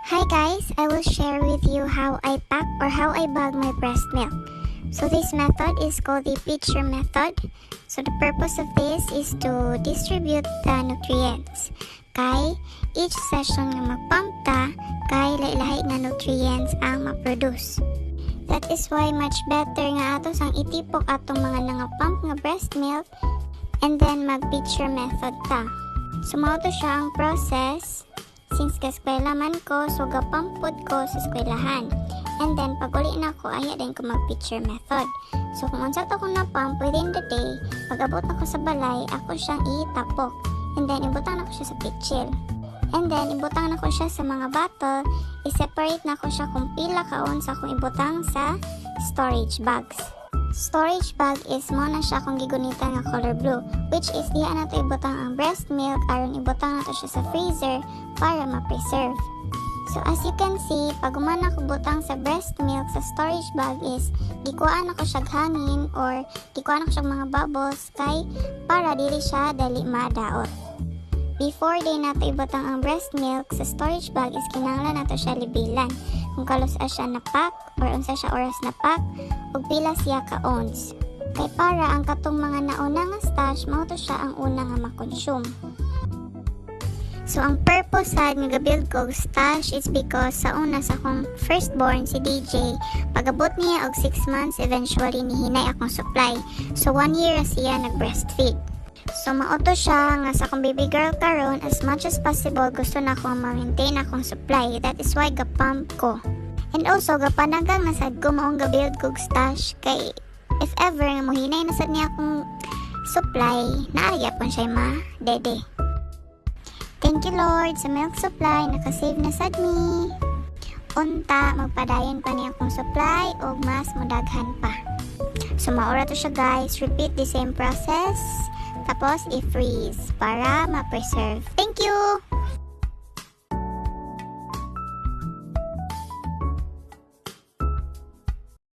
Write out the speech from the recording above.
Hi guys, I will share with you how I pack or how I bag my breast milk. So this method is called the pitcher method. So the purpose of this is to distribute the nutrients. Kay each session nga magpump ta, kay lahi-lahi nga nutrients ang ma-produce. That is why much better nga ato sang itipok atong mga nangapump nga breast milk and then mag-pitcher method ta. So mao to siya ang process. Since ka-eskwela man ko, so gapampod ko sa eskwelahan. And then, pag uli na ko, aya din ko mag-pitcher method. So, kung unsat ako na-pump within the day, pag abot ako sa balay, ako siyang itapok. And then, ibutang na ko siya sa pitchil. And then, ibutang na ko siya sa mga bottle, i-separate na ko siya kung pila kaon sa akong ibutang sa storage bags. Storage bag is mo na siya kung gigunitan nga color blue, which is diha na to ibutang ang breast milk aron ibutang na to siya sa freezer para ma-preserve. So as you can see, pag umana ko butang sa breast milk sa storage bag is gikuhaan ako siya hangin or gikuhaan ako siya mga bubbles kay para dili siya dali madaot. Before day nato ibutang ang breast milk sa storage bag is kinahanglan nato siya libilan kung kalos siya na pack or unsa siya oras na pack ug pila siya ka ounce. Kay para ang katong mga nauna nga stash mao to siya ang una nga makonsume. So ang purpose sad nga gabuild ko stash is because sa una sa akong firstborn si DJ, pagabot niya og 6 months eventually nihinay akong supply. So 1 year siya nag-breastfeed. So mauto siya nga sa akong baby girl karon, as much as possible gusto na akong ma-maintain akong supply. That is why gapump ko. And also gapanagang nasad ko maong gabuild kog stash kay if ever nga mohinay nasad niya akong supply, naaya pon siya ma-dede. Thank you Lord sa milk supply, nakasave na sad me. Unta, magpadayon pa niya akong supply o mas mudaghan pa. So maura to siya guys, repeat the same process. Tapos i-freeze para ma-preserve. Thank you!